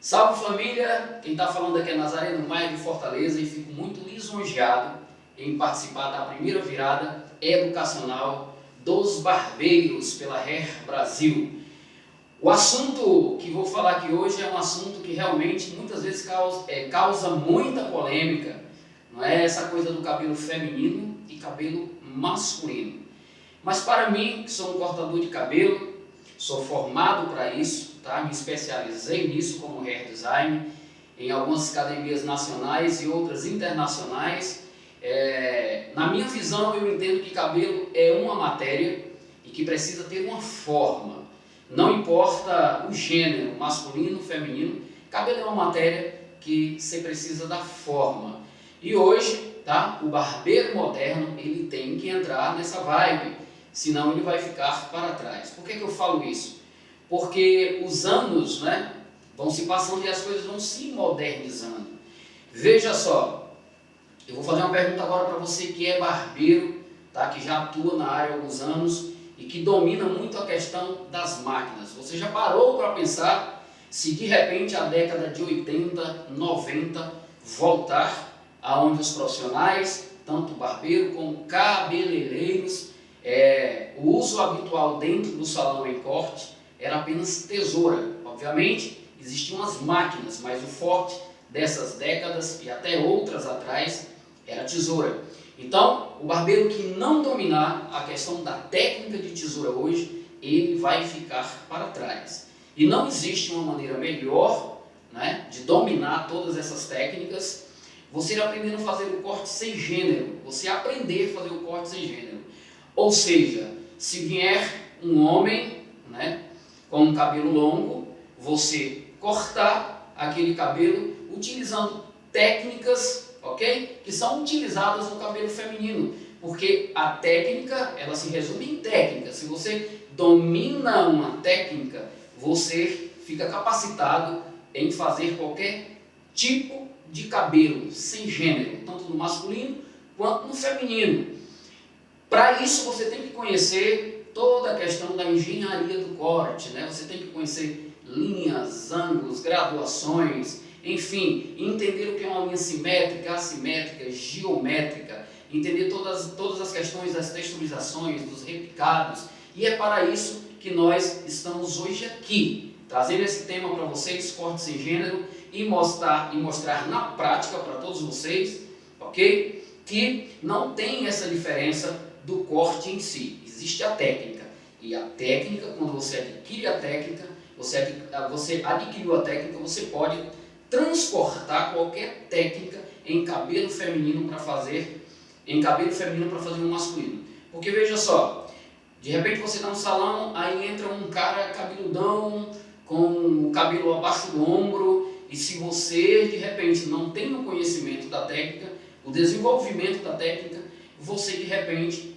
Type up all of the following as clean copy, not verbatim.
Salve família, quem está falando aqui é Nazareno Maia de Fortaleza e fico muito lisonjeado em participar da primeira virada educacional dos barbeiros pela Hair Brasil. O assunto que vou falar aqui hoje é um assunto que realmente muitas vezes causa muita polêmica, não é essa coisa do cabelo feminino e cabelo masculino. Mas para mim, que sou um cortador de cabelo, sou formado para isso, tá? Me especializei nisso como hair design em algumas academias nacionais e outras internacionais. Na minha visão, eu entendo que cabelo é uma matéria e que precisa ter uma forma. Não importa o gênero, masculino, feminino, cabelo é uma matéria que você precisa da forma. E hoje, tá? O barbeiro moderno, ele tem que entrar nessa vibe, senão ele vai ficar para trás. Por que eu falo isso? Porque os anos, né, vão se passando e as coisas vão se modernizando. Veja só, eu vou fazer uma pergunta agora para você que é barbeiro, tá, que já atua na área há alguns anos e que domina muito a questão das máquinas. Você já parou para pensar se de repente a década de 80, 90 voltar aonde os profissionais, tanto barbeiro como cabeleireiros, o uso habitual dentro do salão em corte era apenas tesoura. Obviamente existiam as máquinas, mas o forte dessas décadas e até outras atrás era a tesoura. Então, o barbeiro que não dominar a questão da técnica de tesoura hoje, ele vai ficar para trás. E não existe uma maneira melhor, né, de dominar todas essas técnicas, você aprendendo a fazer o corte sem gênero, você aprender a fazer o corte sem gênero. Ou seja, se vier um homem, né, com um cabelo longo, você cortar aquele cabelo utilizando técnicas, ok? Que são utilizadas no cabelo feminino, porque a técnica, ela se resume em técnica. Se você domina uma técnica, você fica capacitado em fazer qualquer tipo de cabelo, sem gênero, tanto no masculino quanto no feminino. Para isso você tem que conhecer toda a questão da engenharia do corte, né? Você tem que conhecer linhas, ângulos, graduações, enfim, entender o que é uma linha simétrica, assimétrica, geométrica, entender todas as questões das texturizações, dos repicados, e é para isso que nós estamos hoje aqui, trazendo esse tema para vocês, corte sem gênero, e mostrar na prática para todos vocês, ok? Que não tem essa diferença do corte em si, existe a técnica, e a técnica, quando você adquire a técnica, você adquiriu a técnica, você pode transportar qualquer técnica em cabelo feminino para fazer um masculino. Porque veja só, de repente você está no salão, aí entra um cara cabeludão, com o cabelo abaixo do ombro, e se você de repente não tem o conhecimento da técnica, o desenvolvimento da técnica, você de repente,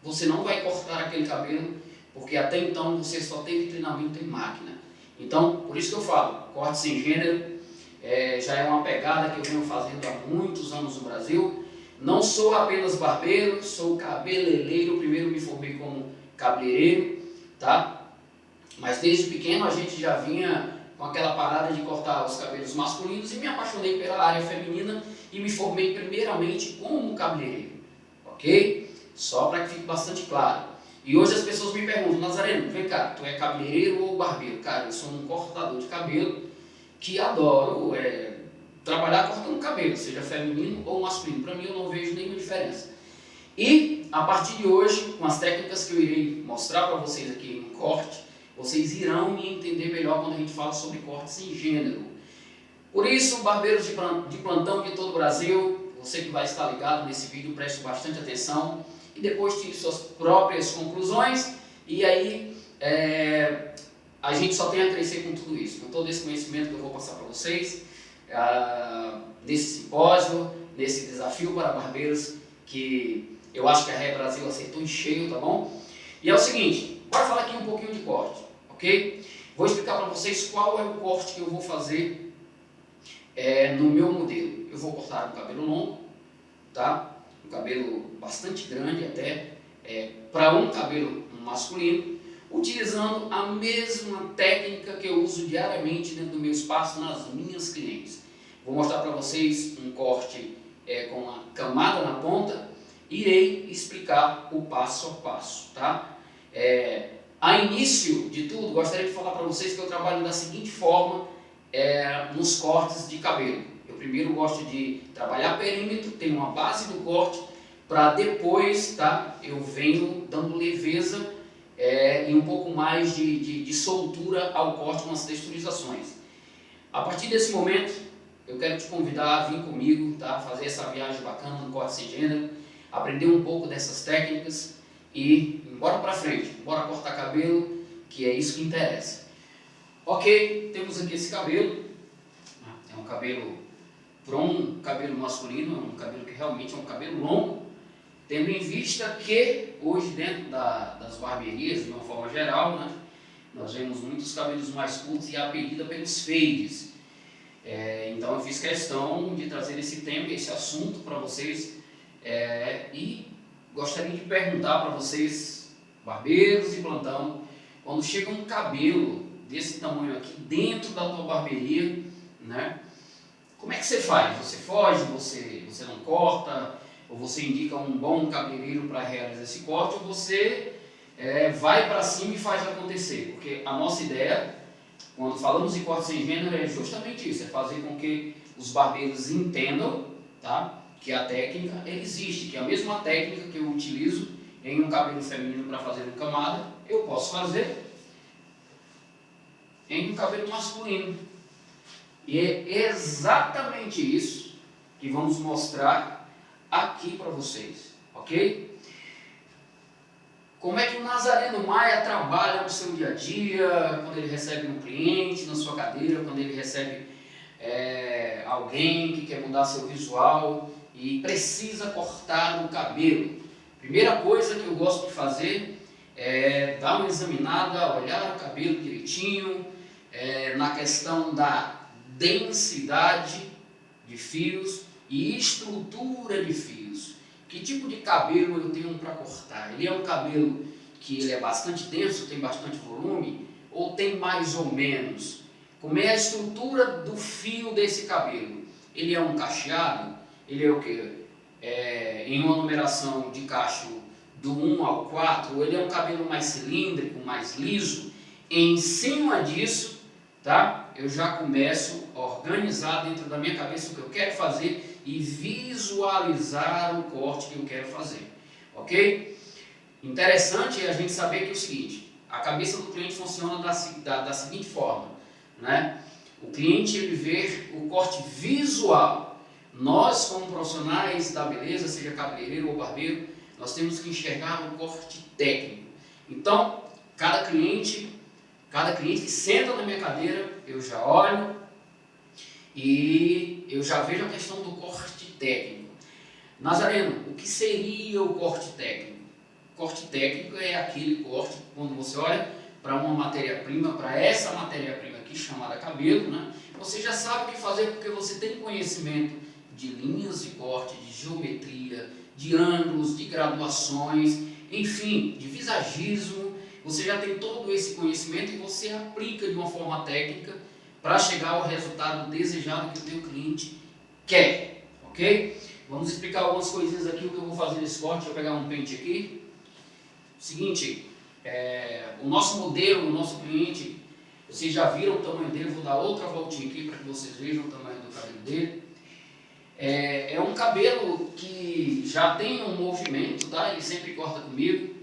você não vai cortar aquele cabelo, porque até então você só teve treinamento em máquina. Então, por isso que eu falo, corte sem gênero já é uma pegada que eu venho fazendo há muitos anos no Brasil. Não sou apenas barbeiro, sou cabeleireiro, primeiro me formei como cabeleireiro, tá? Mas desde pequeno a gente já vinha com aquela parada de cortar os cabelos masculinos e me apaixonei pela área feminina e me formei primeiramente como cabeleireiro, ok? Só para que fique bastante claro. E hoje as pessoas me perguntam, Nazareno, vem cá, tu é cabeleireiro ou barbeiro? Cara, eu sou um cortador de cabelo que adoro trabalhar cortando cabelo, seja feminino ou masculino. Para mim eu não vejo nenhuma diferença. E a partir de hoje, com as técnicas que eu irei mostrar para vocês aqui no corte, vocês irão me entender melhor quando a gente fala sobre corte sem gênero. Por isso, barbeiros de plantão de todo o Brasil, você que vai estar ligado nesse vídeo, preste bastante atenção e depois tire suas próprias conclusões. E aí, a gente só tem a crescer com tudo isso, com todo esse conhecimento que eu vou passar para vocês, nesse simpósio, nesse desafio para barbeiros, que eu acho que a Hair Brasil acertou em cheio, tá bom? E é o seguinte, bora falar aqui um pouquinho de corte, ok? Vou explicar para vocês qual é o corte que eu vou fazer no meu modelo. Eu vou cortar um cabelo longo, tá? Um cabelo bastante grande até, para um cabelo masculino. utilizando a mesma técnica que eu uso diariamente dentro do meu espaço nas minhas clientes. Vou mostrar para vocês um corte com a camada na ponta, irei explicar o passo a passo, tá? A início de tudo, gostaria de falar para vocês que eu trabalho da seguinte forma nos cortes de cabelo. Eu primeiro gosto de trabalhar perímetro, tenho uma base do corte, para depois, tá, eu venho dando leveza e um pouco mais de soltura ao corte com as texturizações. A partir desse momento, eu quero te convidar a vir comigo, tá, fazer essa viagem bacana no corte sem gênero, aprender um pouco dessas técnicas e bora para frente, bora cortar cabelo, que é isso que interessa. Ok, temos aqui esse cabelo, é um cabelo para um cabelo masculino, um cabelo que realmente é um cabelo longo, tendo em vista que hoje dentro das barbearias, de uma forma geral, né, nós vemos muitos cabelos mais curtos e a pedida pelos fades. Então eu fiz questão de trazer esse tema, esse assunto para vocês e gostaria de perguntar para vocês, barbeiros de plantão, quando chega um cabelo desse tamanho aqui dentro da tua barbearia, né, como é que você faz? Você foge, você não corta, ou você indica um bom cabeleireiro para realizar esse corte, ou você vai para cima e faz acontecer? Porque a nossa ideia, quando falamos em corte sem gênero, é justamente isso, é fazer com que os barbeiros entendam, tá, que a técnica existe, que a mesma técnica que eu utilizo em um cabelo feminino para fazer uma camada, eu posso fazer em um cabelo masculino. E é exatamente isso que vamos mostrar aqui para vocês, ok? Como é que o Nazareno Maia trabalha no seu dia a dia, quando ele recebe um cliente na sua cadeira, quando ele recebe alguém que quer mudar seu visual e precisa cortar o cabelo. Primeira coisa que eu gosto de fazer é dar uma examinada, olhar o cabelo direitinho, na questão da densidade de fios e estrutura de fios. Que tipo de cabelo eu tenho para cortar? Ele é um cabelo que ele é bastante denso, tem bastante volume, ou tem mais ou menos? Como é a estrutura do fio desse cabelo? Ele é um cacheado? Ele é o quê? Em uma numeração de cacho do 1 ao 4, ou ele é um cabelo mais cilíndrico, mais liso? Em cima disso, tá, eu já começo a organizar dentro da minha cabeça o que eu quero fazer e visualizar o corte que eu quero fazer, ok? Interessante é a gente saber que é o seguinte, a cabeça do cliente funciona da seguinte forma, né? O cliente ele vê o corte visual. Nós, como profissionais da beleza, seja cabeleireiro ou barbeiro, nós temos que enxergar o corte técnico. Então, cada cliente que senta na minha cadeira, eu já olho e eu já vejo a questão do corte técnico. Nazareno, o que seria o corte técnico? O corte técnico é aquele corte, quando você olha para uma matéria-prima, para essa matéria-prima aqui chamada cabelo, né? Você já sabe o que fazer porque você tem conhecimento de linhas de corte, de geometria, de ângulos, de graduações, enfim, de visagismo. Você já tem todo esse conhecimento e você aplica de uma forma técnica para chegar ao resultado desejado que o teu cliente quer, ok? Vamos explicar algumas coisinhas aqui, o que eu vou fazer nesse corte. Deixa eu pegar um pente aqui. Seguinte, o nosso modelo, o nosso cliente, vocês já viram o tamanho dele, vou dar outra voltinha aqui para que vocês vejam o tamanho do cabelo dele. É um cabelo que já tem um movimento, tá? Ele sempre corta comigo.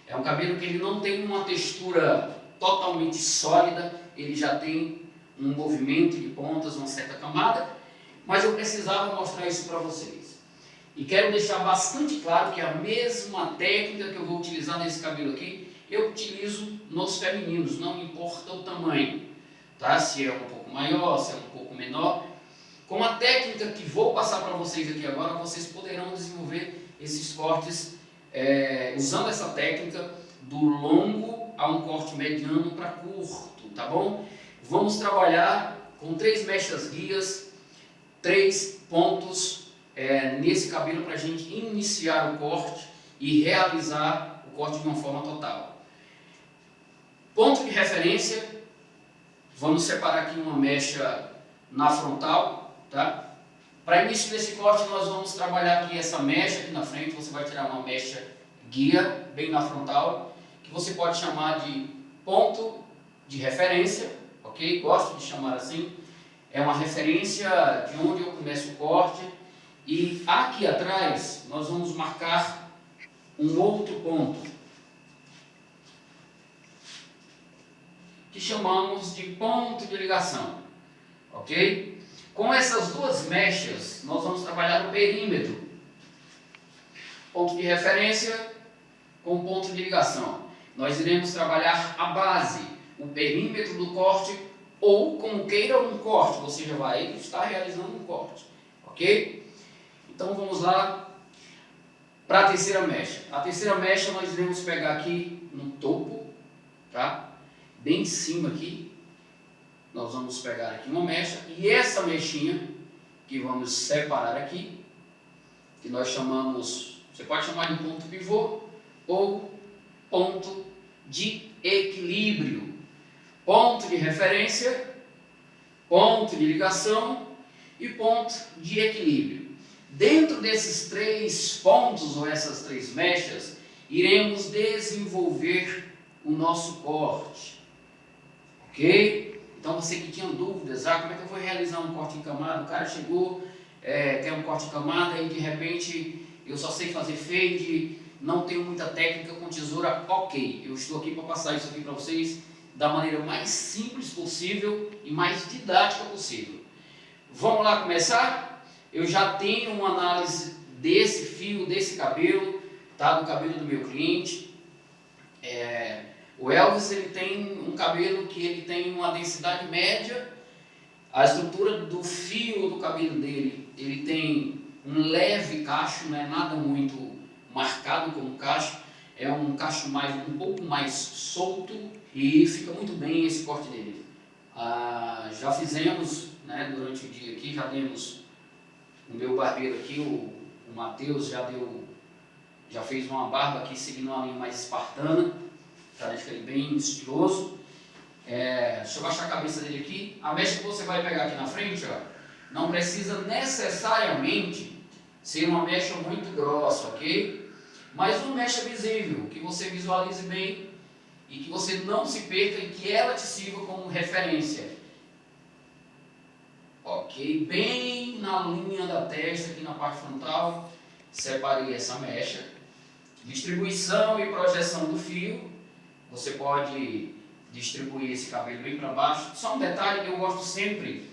É um cabelo que ele não tem uma textura totalmente sólida, ele já tem um movimento de pontas, uma certa camada, mas eu precisava mostrar isso para vocês. E quero deixar bastante claro que a mesma técnica que eu vou utilizar nesse cabelo aqui, eu utilizo nos femininos, não importa o tamanho, tá? Se é um pouco maior, se é um pouco menor. Com a técnica que vou passar para vocês aqui agora, vocês poderão desenvolver esses cortes usando essa técnica do longo a um corte mediano para curto, tá bom? Vamos trabalhar com 3 mechas guias, 3 pontos nesse cabelo para a gente iniciar o corte e realizar o corte de uma forma total. Ponto de referência, vamos separar aqui uma mecha na frontal, tá? Para início desse corte nós vamos trabalhar aqui essa mecha aqui na frente, você vai tirar uma mecha guia bem na frontal, que você pode chamar de ponto de referência, ok? Gosto de chamar assim, é uma referência de onde eu começo o corte, e aqui atrás nós vamos marcar um outro ponto, que chamamos de ponto de ligação, ok? Com essas duas mechas, nós vamos trabalhar o perímetro, ponto de referência com ponto de ligação. Nós iremos trabalhar a base, o perímetro do corte, ou como queira um corte, você já vai estar realizando um corte, ok? Então vamos lá para a terceira mecha. A terceira mecha nós iremos pegar aqui no topo, tá? Bem em cima aqui, nós vamos pegar aqui uma mecha, e essa mechinha, que vamos separar aqui, que nós chamamos, você pode chamar de ponto pivô, ou ponto de equilíbrio, ponto de referência, ponto de ligação e ponto de equilíbrio. Dentro desses três pontos, ou essas três mechas, iremos desenvolver o nosso corte, ok? Então você que tinha dúvidas, como é que eu vou realizar um corte em camada? O cara chegou, quer um corte em camada e de repente eu só sei fazer fade, não tenho muita técnica com tesoura, ok. Eu estou aqui para passar isso aqui para vocês da maneira mais simples possível e mais didática possível. Vamos lá começar? Eu já tenho uma análise desse fio, desse cabelo, tá? Do cabelo do meu cliente. O Elvis, ele tem um cabelo que ele tem uma densidade média, a estrutura do fio do cabelo dele, ele tem um leve cacho, não é nada muito marcado como cacho, é um cacho um pouco mais solto e fica muito bem esse corte dele. Já fizemos, né, durante o dia aqui, já demos, o meu barbeiro aqui, o Matheus, já fez uma barba aqui seguindo uma linha mais espartana, para deixar ele bem estiloso. Deixa eu baixar a cabeça dele aqui. A mecha que você vai pegar aqui na frente, ó, não precisa necessariamente ser uma mecha muito grossa, ok? Mas uma mecha visível, que você visualize bem e que você não se perca e que ela te sirva como referência. Ok? Bem na linha da testa, aqui na parte frontal, separei essa mecha. Distribuição e projeção do fio. Você pode distribuir esse cabelo bem para baixo. Só um detalhe que eu gosto sempre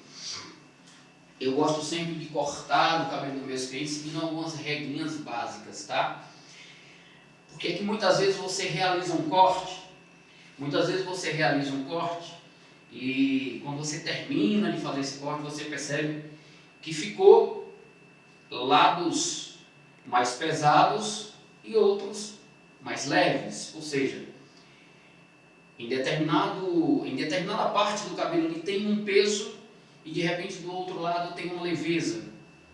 de cortar o cabelo dos meus clientes seguindo algumas regrinhas básicas, tá? Porque é que muitas vezes você realiza um corte, e quando você termina de fazer esse corte, você percebe que ficou lados mais pesados e outros mais leves, ou seja, em determinada parte do cabelo ele tem um peso e de repente do outro lado tem uma leveza.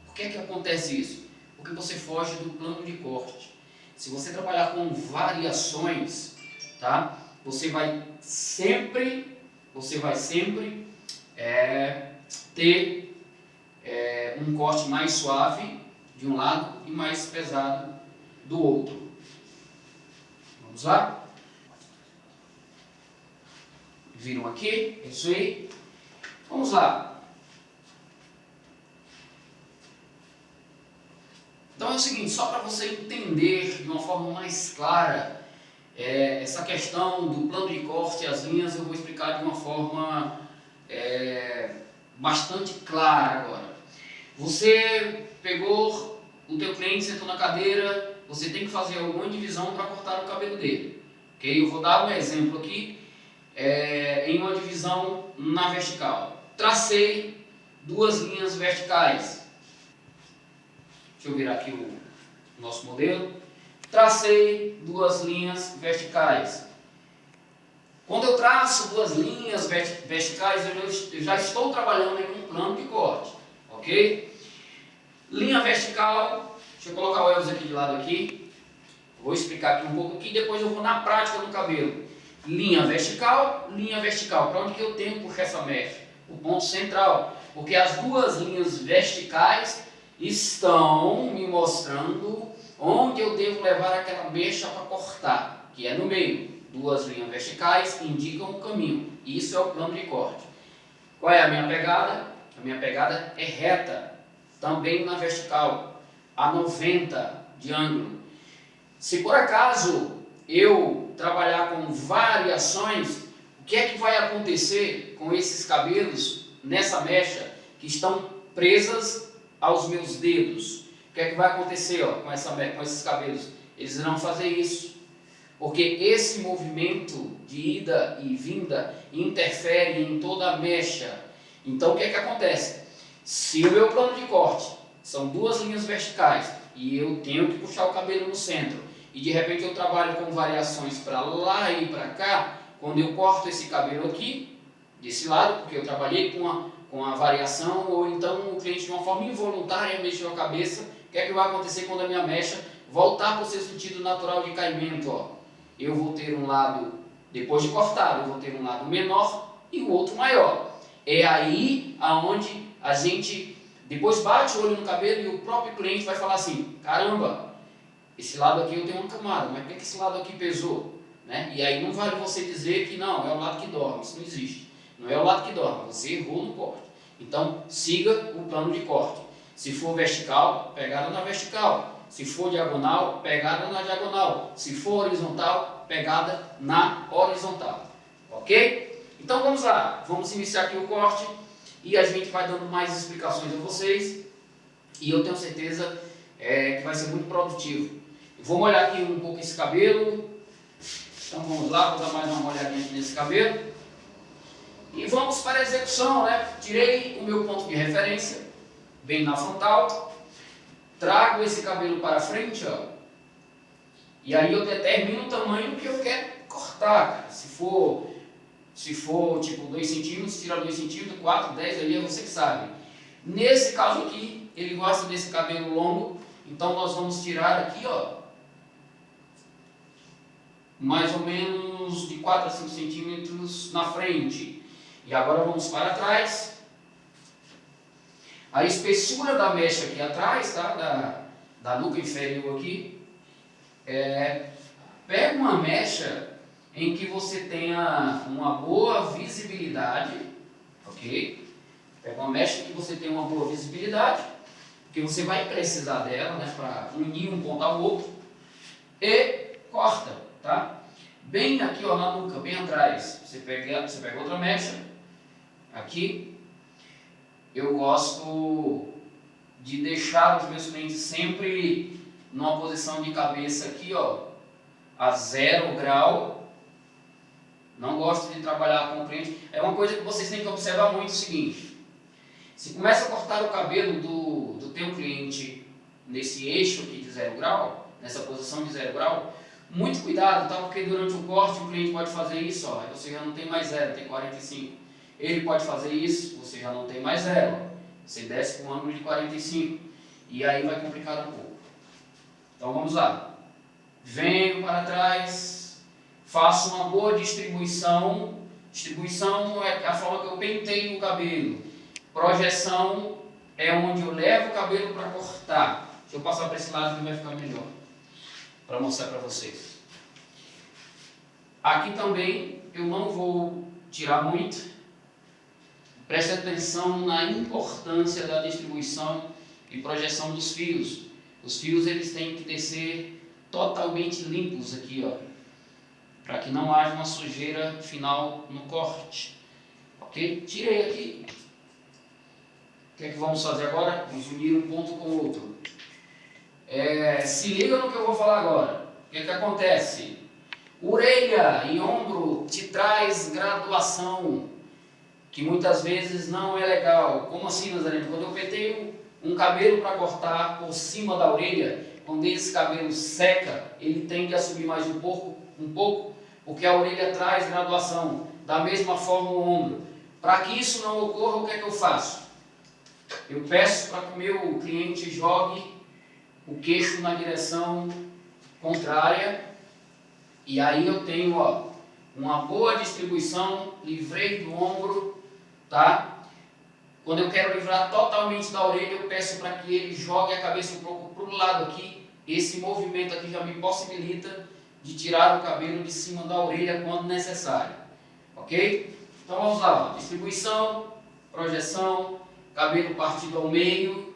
Por que é que acontece isso? Porque você foge do plano de corte. Se você trabalhar com variações, tá? Você vai sempre ter um corte mais suave de um lado e mais pesado do outro. Vamos lá? Viram aqui? Isso aí. Vamos lá. Então é o seguinte, só para você entender de uma forma mais clara essa questão do plano de corte e as linhas, eu vou explicar de uma forma bastante clara agora. Você pegou o teu cliente, sentou na cadeira, você tem que fazer alguma divisão para cortar o cabelo dele. Ok? Eu vou dar um exemplo aqui. Em uma divisão na vertical. Tracei duas linhas verticais. Deixa eu virar aqui o nosso modelo. Tracei duas linhas verticais. Quando eu traço duas linhas verticais, eu já estou trabalhando em um plano de corte. Ok? Linha vertical. Deixa eu colocar o Elvis aqui de lado aqui. Vou explicar aqui um pouco aqui, depois eu vou na prática do cabelo. linha vertical. Para onde que eu tenho que puxar essa mecha? O ponto central, porque as duas linhas verticais estão me mostrando onde eu devo levar aquela mecha para cortar, que é no meio. Duas linhas verticais indicam o caminho. Isso é o plano de corte. Qual é a minha pegada? A minha pegada é reta, também na vertical, a 90 de ângulo. Se por acaso eu trabalhar com variações, o que é que vai acontecer com esses cabelos nessa mecha que estão presas aos meus dedos? O que é que vai acontecer com esses cabelos? Eles irão fazer isso, porque esse movimento de ida e vinda interfere em toda a mecha. Então o que é que acontece? Se o meu plano de corte são duas linhas verticais e eu tenho que puxar o cabelo no centro, e de repente eu trabalho com variações para lá e para cá, quando eu corto esse cabelo aqui, desse lado, porque eu trabalhei com a variação, ou então o cliente de uma forma involuntária mexeu a cabeça, o que é que vai acontecer quando a minha mecha voltar para o seu sentido natural de caimento? Eu vou ter um lado, depois de cortado, eu vou ter um lado menor e o outro maior. É aí aonde a gente depois bate o olho no cabelo e o próprio cliente vai falar assim: caramba, esse lado aqui eu tenho uma camada, mas por que esse lado aqui pesou? E aí não vale você dizer que não, é o lado que dorme, isso não existe. Não é o lado que dorme, você errou no corte. Então siga o plano de corte. Se for vertical, pegada na vertical. Se for diagonal, pegada na diagonal. Se for horizontal, pegada na horizontal. Ok? Então vamos lá, vamos iniciar aqui o corte e a gente vai dando mais explicações a vocês e eu tenho certeza que vai ser muito produtivo. Vou molhar aqui um pouco esse cabelo, então vamos lá, vou dar mais uma molhadinha aqui nesse cabelo e vamos para a execução, Tirei o meu ponto de referência, bem na frontal, trago esse cabelo para frente, e aí eu determino o tamanho que eu quero cortar, cara. Se for tipo 2 centímetros, tira 2 centímetros, 4, 10, aí é você que sabe. Nesse caso aqui, ele gosta desse cabelo longo, então nós vamos tirar aqui, mais ou menos de 4 a 5 centímetros na frente. E agora vamos para trás. A espessura da mecha aqui atrás, da nuca inferior aqui, pega uma mecha em que você tenha uma boa visibilidade, ok? Pega uma mecha em que você tenha uma boa visibilidade, porque você vai precisar dela, para unir um ponto ao outro, e corta, tá? Bem aqui, na nuca, bem atrás, você pega outra mecha, aqui. Eu gosto de deixar os meus clientes sempre numa posição de cabeça aqui, a 0 grau. Não gosto de trabalhar com o cliente. É uma coisa que vocês têm que observar muito o seguinte: se começa a cortar o cabelo do teu cliente nesse eixo aqui de 0 grau, nessa posição de 0 grau, muito cuidado, tá? Porque durante o corte o cliente pode fazer isso, aí você já não tem mais 0, tem 45. Ele pode fazer isso, você já não tem mais 0. Você desce com um ângulo de 45. E aí vai complicar um pouco. Então vamos lá. Venho para trás, faço uma boa distribuição. Distribuição é a forma que eu penteio o cabelo. Projeção é onde eu levo o cabelo para cortar. Deixa eu passar para esse lado que vai ficar melhor, para mostrar para vocês. Aqui também eu não vou tirar muito. Preste atenção na importância da distribuição e projeção dos fios. Os fios eles têm que descer totalmente limpos aqui, para que não haja uma sujeira final no corte. Ok? Tirei aqui. O que é que vamos fazer agora? Vamos unir um ponto com o outro. Se liga no que eu vou falar agora. O que é que acontece? Orelha e ombro te traz graduação, que muitas vezes não é legal. Como assim, Nazareno? Quando eu penteio um cabelo para cortar por cima da orelha, quando esse cabelo seca, ele tende a subir mais um pouco, porque a orelha traz graduação. Da mesma forma o ombro. Para que isso não ocorra, o que é que eu faço? Eu peço para que o meu cliente jogue o queixo na direção contrária, e aí eu tenho uma boa distribuição, livrei do ombro, tá? Quando eu quero livrar totalmente da orelha, eu peço para que ele jogue a cabeça um pouco para o lado aqui. Esse movimento aqui já me possibilita de tirar o cabelo de cima da orelha quando necessário, ok? Então vamos lá, distribuição, projeção, cabelo partido ao meio.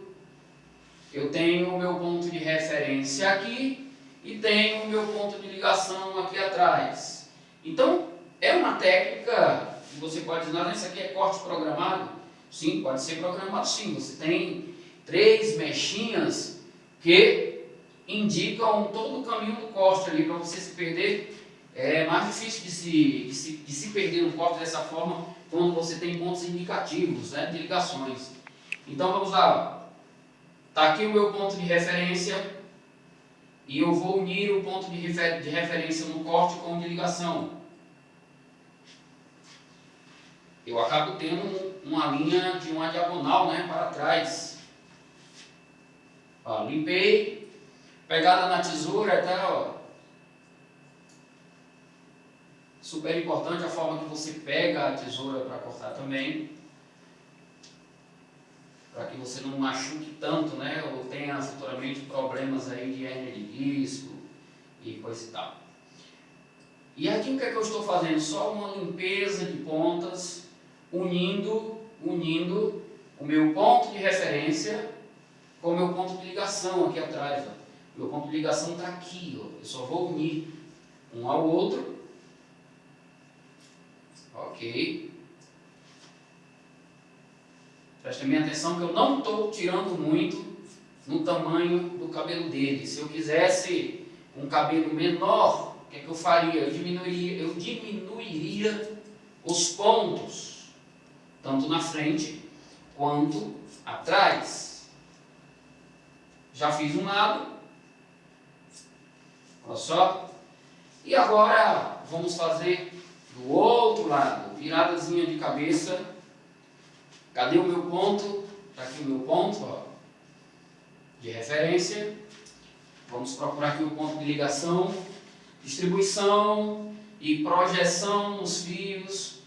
Eu tenho o meu ponto de referência aqui e tenho o meu ponto de ligação aqui atrás. Então, é uma técnica que você pode dizer, isso aqui é corte programado? Sim, pode ser programado sim. Você tem 3 mechinhas que indicam todo o caminho do corte ali, para você se perder. É mais difícil de se perder no corte dessa forma, quando você tem pontos indicativos, né, de ligações. Então vamos lá. Está aqui o meu ponto de referência e eu vou unir o ponto de referência no corte com o de ligação. Eu acabo tendo uma linha de uma diagonal, né, para trás. Ó, limpei, pegada na tesoura, tá, ó. Super importante a forma que você pega a tesoura para cortar também, para que você não machuque tanto, né, ou tenha futuramente problemas aí de hérnia de disco e coisa e tal. E aqui o que é que eu estou fazendo? Só uma limpeza de pontas, unindo o meu ponto de referência com o meu ponto de ligação aqui atrás. Ó. O meu ponto de ligação está aqui, ó. Eu só vou unir um ao outro. Ok. Prestem bem atenção que eu não estou tirando muito no tamanho do cabelo dele. Se eu quisesse um cabelo menor, o que é que eu faria? Eu diminuiria os pontos, tanto na frente quanto atrás. Já fiz um lado, olha só. E agora vamos fazer do outro lado, viradazinha de cabeça. Cadê o meu ponto? Está aqui o meu ponto, ó, de referência. Vamos procurar aqui o ponto de ligação, distribuição e projeção nos fios,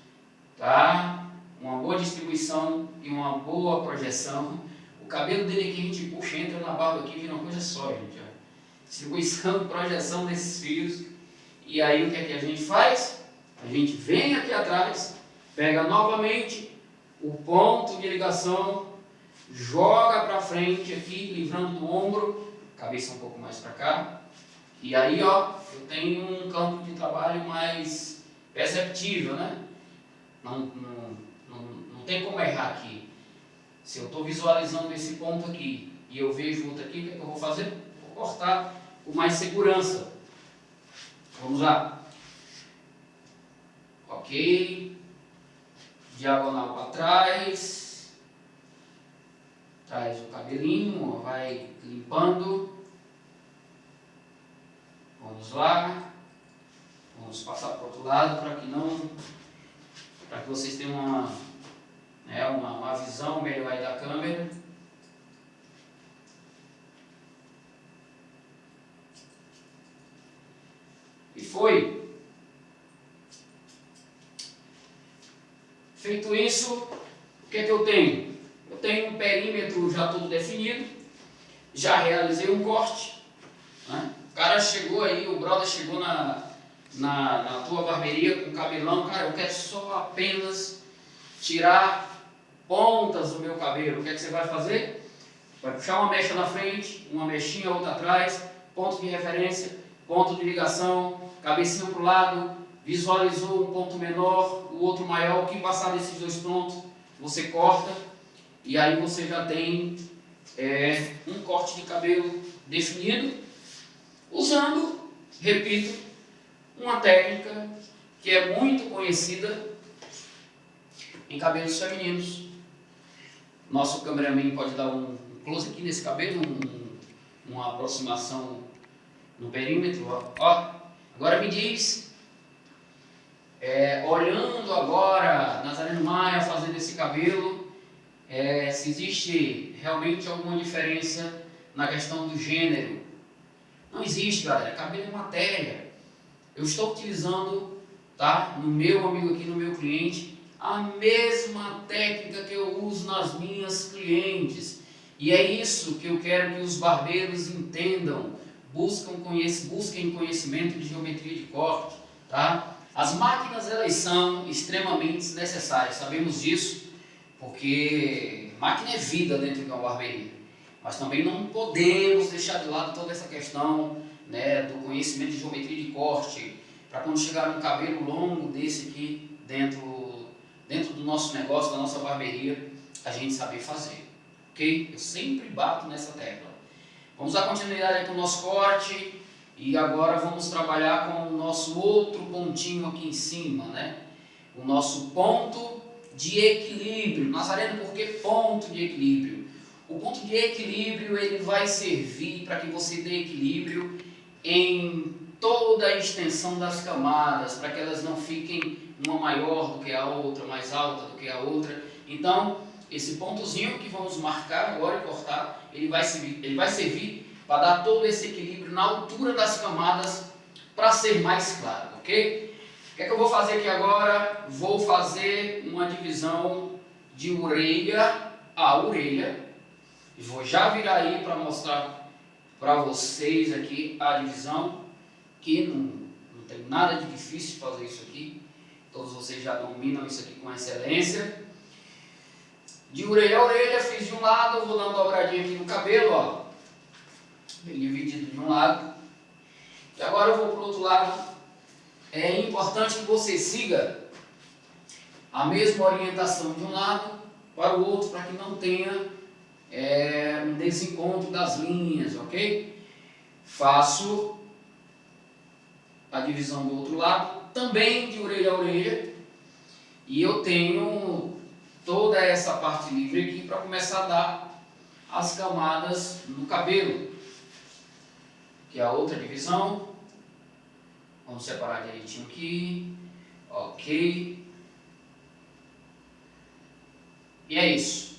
tá? Uma boa distribuição e uma boa projeção. O cabelo dele aqui a gente puxa, entra na barba aqui, vira uma coisa só, gente. Ó. Distribuição e projeção desses fios. E aí o que é que a gente faz? A gente vem aqui atrás, pega novamente o ponto de ligação, joga para frente aqui, livrando do ombro, cabeça um pouco mais para cá. E aí, ó, eu tenho um campo de trabalho mais perceptível, né? Não tem como errar aqui. Se eu estou visualizando esse ponto aqui e eu vejo outro aqui, o que é que eu vou fazer? Vou cortar com mais segurança. Vamos lá. Ok. Diagonal para trás. Traz o cabelinho, vai limpando. Vamos lá. Vamos passar para o outro lado para que vocês tenham uma visão melhor aí da câmera. E foi. Feito isso, o que é que eu tenho? Eu tenho um perímetro já todo definido, já realizei um corte, né? O cara chegou aí, o brother chegou na tua barbearia com cabelão, cara, eu quero só apenas tirar pontas do meu cabelo. O que é que você vai fazer? Vai puxar uma mecha na frente, uma mechinha, outra atrás, ponto de referência, ponto de ligação, cabecinha para o lado, visualizou um ponto menor, o outro maior. O que passar desses dois pontos, você corta, e aí você já tem um corte de cabelo definido, usando, repito, uma técnica que é muito conhecida em cabelos femininos. Nosso cameraman pode dar um close aqui nesse cabelo, uma aproximação no perímetro. Ó. Agora me diz, olhando agora Nazareno Maia fazendo esse cabelo, se existe realmente alguma diferença na questão do gênero. Não existe, galera. Cabelo é matéria. Eu estou utilizando tá? No meu amigo aqui, no meu cliente, a mesma técnica que eu uso nas minhas clientes. E é isso que eu quero que os barbeiros entendam, busquem conhecimento de geometria de corte, tá? As máquinas, elas são extremamente necessárias, sabemos disso, porque máquina é vida dentro de uma barbearia. Mas também não podemos deixar de lado toda essa questão, né, do conhecimento de geometria de corte, para quando chegar um cabelo longo desse aqui dentro do nosso negócio, da nossa barbearia, a gente saber fazer, ok? Eu sempre bato nessa tecla. Vamos dar continuidade com o nosso corte e agora vamos trabalhar com o nosso outro pontinho aqui em cima, né? O nosso ponto de equilíbrio. Nazareno, por que ponto de equilíbrio? O ponto de equilíbrio, ele vai servir para que você dê equilíbrio em toda a extensão das camadas, para que elas não fiquem uma maior do que a outra, mais alta do que a outra. Então, esse pontozinho que vamos marcar agora e cortar, ele vai servir para dar todo esse equilíbrio na altura das camadas, para ser mais claro, ok? O que é que eu vou fazer aqui agora? Vou fazer uma divisão de orelha a orelha. Vou já virar aí para mostrar para vocês aqui a divisão, que não tem nada de difícil fazer isso aqui. Todos vocês já dominam isso aqui com excelência. De orelha a orelha, fiz de um lado, vou dar uma dobradinha aqui no cabelo, ó, bem dividido de um lado. E agora eu vou para o outro lado. É importante que você siga a mesma orientação de um lado para o outro, para que não tenha um desencontro das linhas, ok? Faço a divisão do outro lado, também de orelha a orelha, e eu tenho toda essa parte livre aqui para começar a dar as camadas no cabelo, que é a outra divisão. Vamos separar direitinho aqui, ok, e é isso.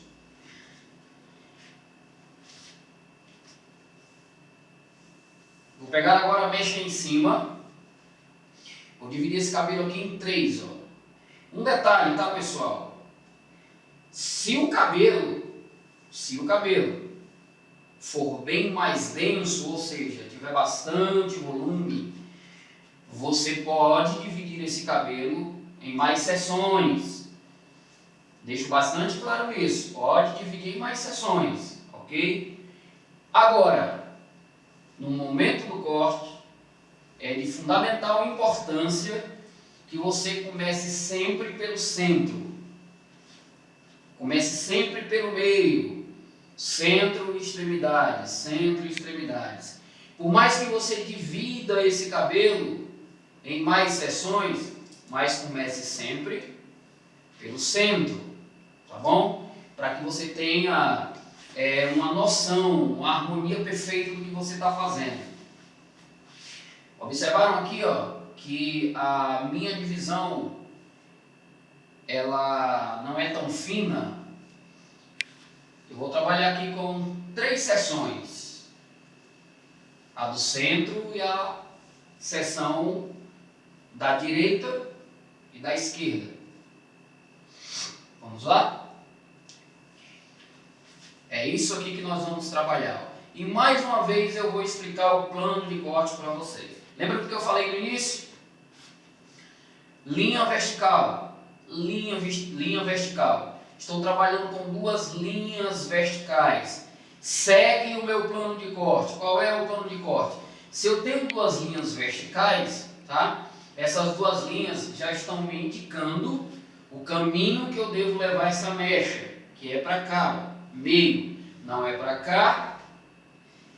Vou pegar agora a mecha em cima, vou dividir esse cabelo aqui em 3, ó. Um detalhe, tá, pessoal? Se o cabelo for bem mais denso, ou seja, tiver bastante volume, você pode dividir esse cabelo em mais seções. Deixo bastante claro isso, pode dividir em mais seções, ok? Agora, no momento do corte, é de fundamental importância que você comece sempre pelo centro. Comece sempre pelo meio, centro e extremidades, centro e extremidades. Por mais que você divida esse cabelo em mais seções, mas comece sempre pelo centro, tá bom? Para que você tenha uma noção, uma harmonia perfeita do que você está fazendo. Observaram aqui, ó, que a minha divisão ela não é tão fina. Eu vou trabalhar aqui com 3 seções, a do centro e a seção da direita e da esquerda. Vamos lá? É isso aqui que nós vamos trabalhar. E mais uma vez eu vou explicar o plano de corte para vocês. Lembra do que eu falei no início? Linha vertical, linha vertical. Estou trabalhando com 2 linhas verticais. Segue o meu plano de corte. Qual é o plano de corte? Se eu tenho 2 linhas verticais, tá? Essas 2 linhas já estão me indicando o caminho que eu devo levar essa mecha, que é para cá, meio. Não é para cá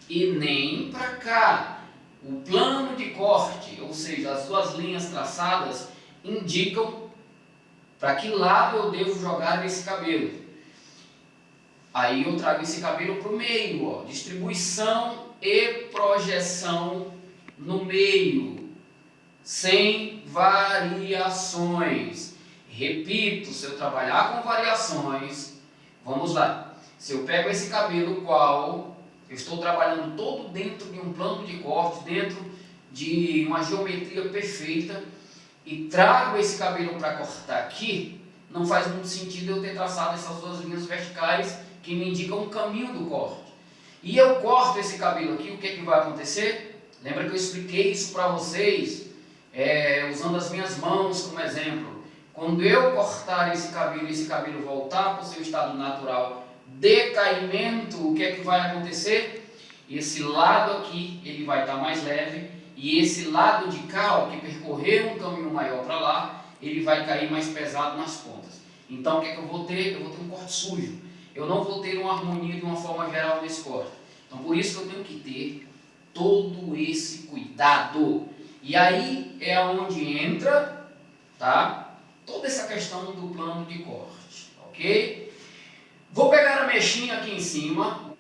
e nem para cá. O plano de corte, ou seja, as 2 linhas traçadas, indicam para que lado eu devo jogar esse cabelo. Aí eu trago esse cabelo para o meio, ó, distribuição e projeção no meio, sem variações. Repito, se eu trabalhar com variações, vamos lá. Se eu pego esse cabelo qual eu estou trabalhando todo dentro de um plano de corte, dentro de uma geometria perfeita, e trago esse cabelo para cortar aqui, não faz muito sentido eu ter traçado essas duas linhas verticais que me indicam o caminho do corte. E eu corto esse cabelo aqui, o que vai acontecer? Lembra que eu expliquei isso para vocês, usando as minhas mãos como exemplo. Quando eu cortar esse cabelo e esse cabelo voltar para o seu estado natural, decaimento, o que vai acontecer? Esse lado aqui ele vai estar mais leve e esse lado de cá, ó, que percorreu um caminho maior para lá, ele vai cair mais pesado nas pontas. Então o que eu vou ter? Eu vou ter um corte sujo. Eu não vou ter uma harmonia de uma forma geral nesse corte. Então por isso que eu tenho que ter todo esse cuidado. E aí é onde entra, tá, toda essa questão do plano de corte, ok? Vou pegar a mechinha aqui em cima,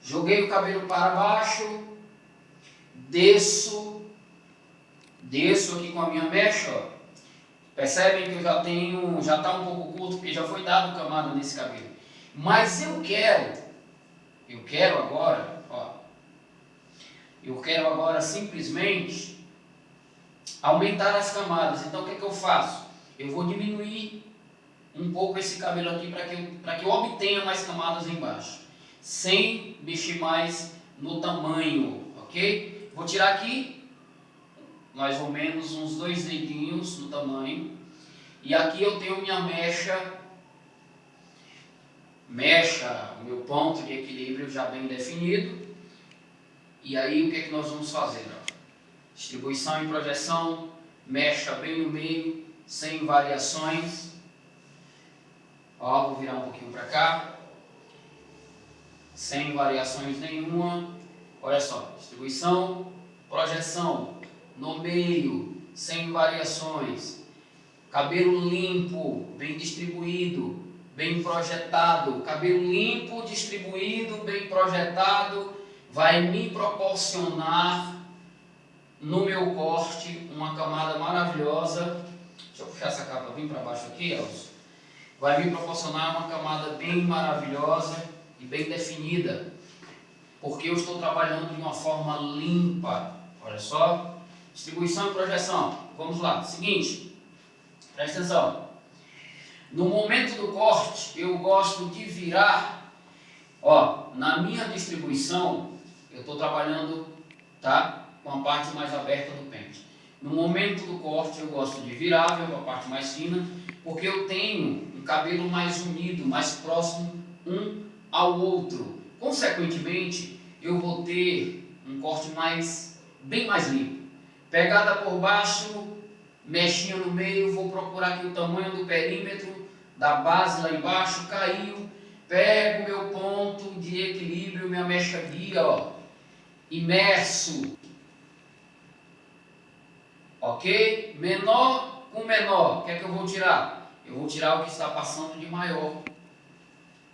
joguei o cabelo para baixo, desço aqui com a minha mecha, ó. Percebem que eu já está um pouco curto, porque já foi dado camada nesse cabelo. Mas eu quero agora, ó, eu quero agora simplesmente aumentar as camadas. Então o que eu faço? Eu vou diminuir um pouco esse cabelo aqui para que eu obtenha mais camadas embaixo, sem mexer mais no tamanho, ok? Vou tirar aqui mais ou menos uns 2 dedinhos no tamanho, e aqui eu tenho minha mecha, o meu ponto de equilíbrio já bem definido. E aí o que nós vamos fazer? Ó? Distribuição e projeção, mecha bem no meio, sem variações. Ó, vou virar um pouquinho para cá, sem variações nenhuma. Olha só, distribuição, projeção, no meio, sem variações. Cabelo limpo, bem distribuído, bem projetado. Cabelo limpo, distribuído, bem projetado, vai me proporcionar no meu corte uma camada maravilhosa. Deixa eu puxar essa capa bem para baixo aqui, Elcio. Vai me proporcionar uma camada bem maravilhosa e bem definida, porque eu estou trabalhando de uma forma limpa. Olha só, distribuição e projeção. Vamos lá, seguinte, presta atenção. No momento do corte, eu gosto de virar, ó, na minha distribuição, eu estou trabalhando, tá, com a parte mais aberta do pente. No momento do corte, eu gosto de virar, ver a parte mais fina, porque eu tenho um cabelo mais unido, mais próximo um ao outro. Consequentemente, eu vou ter um corte bem mais limpo. Pegada por baixo, mechinha no meio, vou procurar aqui o tamanho do perímetro, da base lá embaixo, caiu, pego meu ponto de equilíbrio, minha mecha guia, ó, imerso, ok? Menor com menor, o que é que eu vou tirar? Eu vou tirar o que está passando de maior.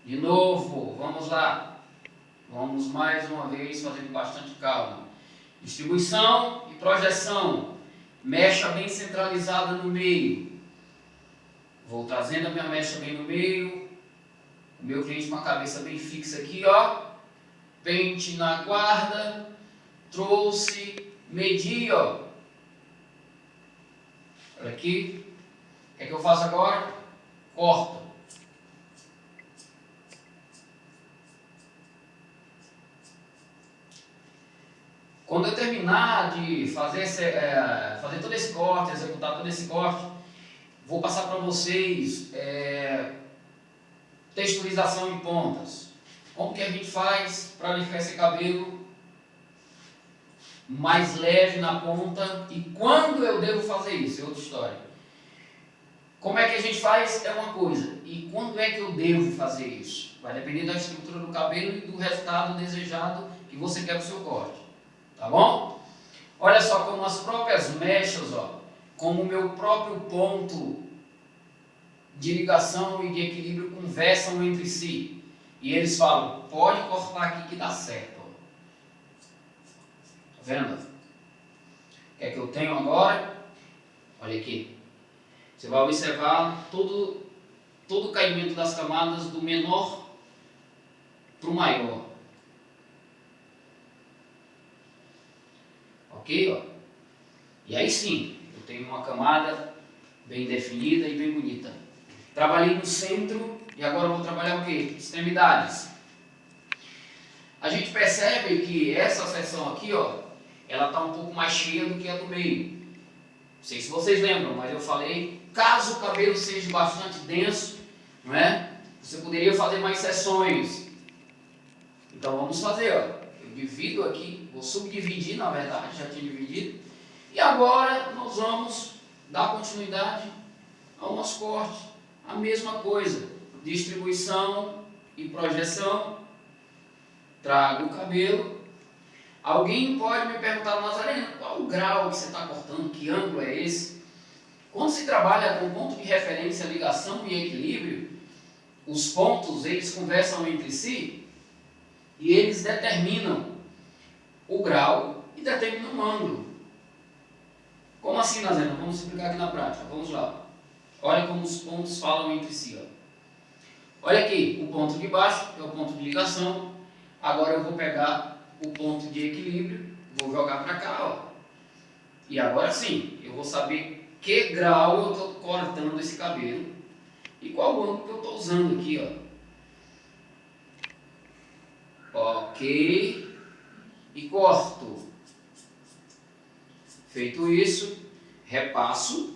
De novo, vamos lá. Vamos mais uma vez fazer com bastante calma. Distribuição e projeção. Mecha bem centralizada no meio. Vou trazendo a minha mecha bem no meio. O meu cliente com a cabeça bem fixa aqui, ó. Pente na guarda. Trouxe, medi, ó. Olha aqui. O que é que eu faço agora? Corto. Quando eu terminar de fazer todo esse corte, executar todo esse corte, vou passar para vocês texturização em pontas. Como que a gente faz para deixar esse cabelo mais leve na ponta e quando eu devo fazer isso? É outra história. Como é que a gente faz? É uma coisa. E quando é que eu devo fazer isso? Vai depender da estrutura do cabelo e do resultado desejado que você quer para o seu corte. Tá bom? Olha só como as próprias mechas, ó, como o meu próprio ponto de ligação e de equilíbrio conversam entre si. E eles falam, pode cortar aqui que dá certo. Ó. Tá vendo? O que é que eu tenho agora? Olha aqui. Você vai observar todo o caimento das camadas do menor para o maior. Ok? Ó. E aí sim, eu Eu tenho uma camada bem definida e bem bonita. Trabalhei no centro e agora eu vou trabalhar o quê? Extremidades. A gente percebe que essa seção aqui, ó, ela está um pouco mais cheia do que a do meio. Não sei se vocês lembram, mas eu falei, caso o cabelo seja bastante denso, não é? Você poderia fazer mais seções. Então vamos fazer, ó. Eu divido aqui, vou subdividir, na verdade, já tinha dividido. E agora nós vamos dar continuidade ao nosso corte. A mesma coisa, distribuição e projeção. Trago o cabelo. Alguém pode me perguntar, Nazareno, qual o grau que você está cortando, que ângulo é esse? Quando se trabalha com ponto de referência, ligação e equilíbrio, os pontos eles conversam entre si e eles determinam o grau e determinam o ângulo. Como assim, Nazareno? Vamos explicar aqui na prática. Vamos lá. Olha como os pontos falam entre si. Ó. Olha aqui, o ponto de baixo é o ponto de ligação. Agora eu vou pegar o ponto de equilíbrio, vou jogar para cá. Ó. E agora sim, eu vou saber que grau eu estou cortando esse cabelo e qual o ângulo que eu estou usando aqui. Ó. Ok. E corto. Feito isso, repasso.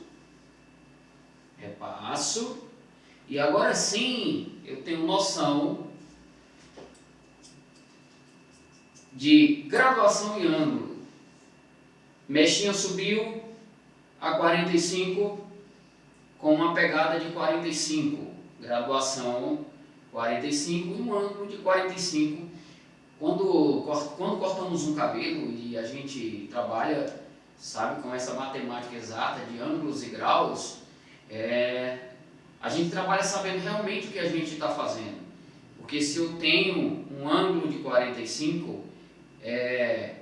E agora sim, eu tenho noção de graduação e ângulo. Mechinha subiu a 45 com uma pegada de 45. Graduação 45 e um ângulo de 45. Quando cortamos um cabelo e a gente trabalha, sabe, com essa matemática exata de ângulos e graus, a gente trabalha sabendo realmente o que a gente está fazendo. Porque se eu tenho um ângulo de 45,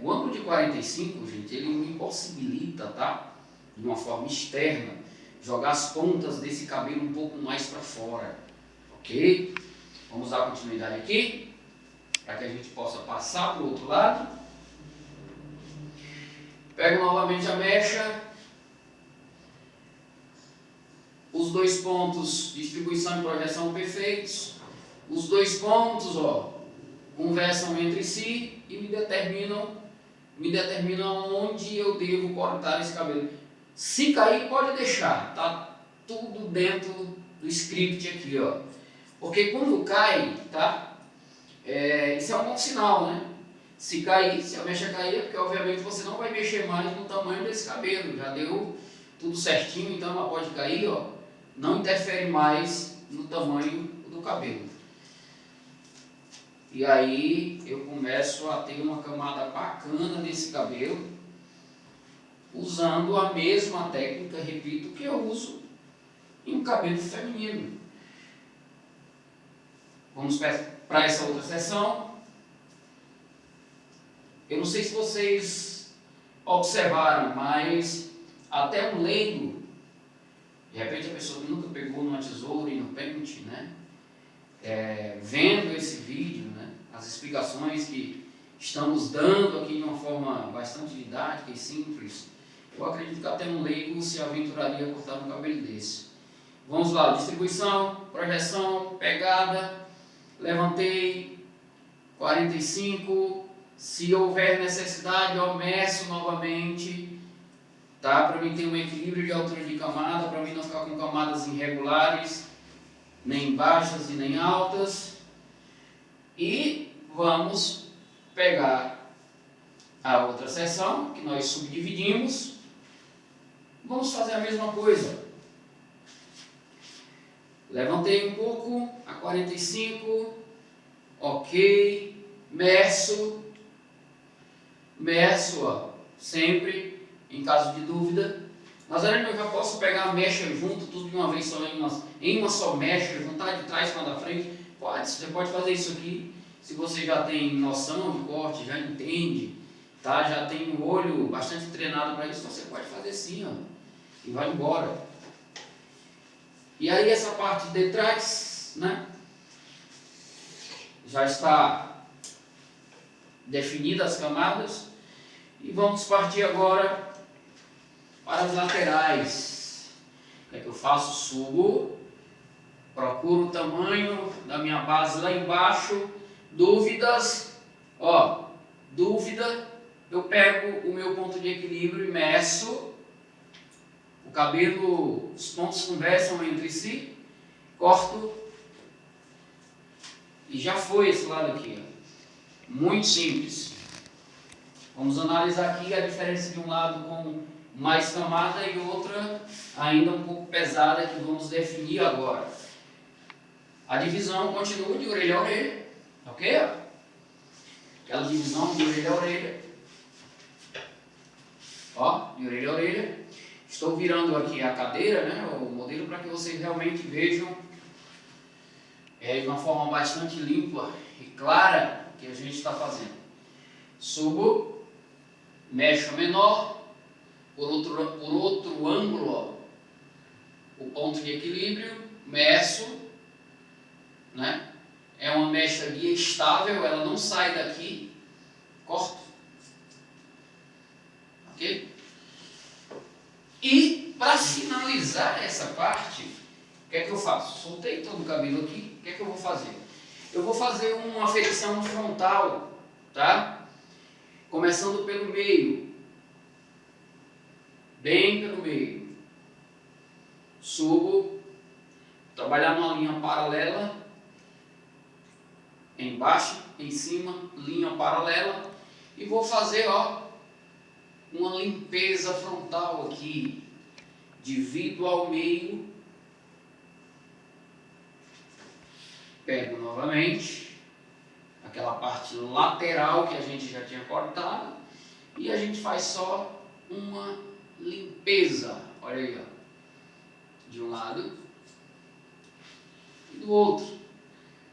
o ângulo de 45, gente, ele me impossibilita, tá? De uma forma externa, jogar as pontas desse cabelo um pouco mais para fora. Ok? Vamos dar continuidade aqui, para que a gente possa passar para o outro lado. Pego novamente a mecha. Os dois pontos, distribuição e projeção perfeitos. Os dois pontos, ó, conversam entre si e me determinam onde eu devo cortar esse cabelo. Se cair, pode deixar, tá tudo dentro do script aqui, ó. Porque quando cai, tá? Isso é um bom sinal, né? Se cair, se a mecha cair, é porque obviamente você não vai mexer mais no tamanho desse cabelo. Já deu tudo certinho, então ela pode cair, ó. Não interfere mais no tamanho do cabelo. E aí eu começo a ter uma camada bacana nesse cabelo, usando a mesma técnica, repito, que eu uso em um cabelo feminino. Vamos para essa outra seção. Eu não sei se vocês observaram, mas até um leigo, de repente a pessoa que nunca pegou numa tesoura e no pente, né? Vendo esse vídeo, né? As explicações que estamos dando aqui de uma forma bastante didática e simples, eu acredito que até um leigo se aventuraria a cortar um cabelo desse. Vamos lá, distribuição, projeção, pegada, levantei, 45, se houver necessidade eu meço novamente, tá? Para mim ter um equilíbrio de altura de camada, para mim não ficar com camadas irregulares, nem baixas e nem altas. E vamos pegar a outra seção que nós subdividimos. Vamos fazer a mesma coisa. Levantei um pouco a 45, ok, meço, ó, sempre em caso de dúvida. Nazareno, eu já posso pegar a mecha junto, tudo de uma vez só, em uma só mecha, juntar de trás para da frente? Pode, você pode fazer isso aqui, se você já tem noção de corte, já entende, tá? Já tem o olho bastante treinado para isso, você pode fazer sim, ó, e vai embora. E aí essa parte de trás, né, já está definida as camadas, e vamos partir agora Para as laterais, o que é que eu faço? Subo, procuro o tamanho da minha base lá embaixo. Dúvidas, ó, dúvida, eu pego o meu ponto de equilíbrio e meço. O cabelo, os pontos conversam entre si, corto e já foi esse lado aqui, ó. Muito simples. Vamos analisar aqui a diferença de um lado com mais camada e outra ainda um pouco pesada, que vamos definir agora. A divisão continua de orelha a orelha, ok? Aquela divisão de orelha a orelha, ó, de orelha a orelha. Estou virando aqui a cadeira, né, o modelo, para que vocês realmente vejam de uma forma bastante limpa e clara o que a gente está fazendo. Subo, mexo menor, por outro ângulo, ó, o ponto de equilíbrio, meço, né? É uma mecha guia estável, ela não sai daqui, corto, ok? E para finalizar essa parte, o que é que eu faço? Soltei todo o cabelo aqui, o que é que eu vou fazer? Eu vou fazer uma aferição frontal, tá? Começando pelo meio, bem pelo meio. Subo, trabalhar numa linha paralela, embaixo, em cima, linha paralela, e vou fazer, ó, uma limpeza frontal aqui. Divido ao meio, pego novamente aquela parte lateral que a gente já tinha cortado e a gente faz só uma limpeza, olha aí, ó, de um lado e do outro,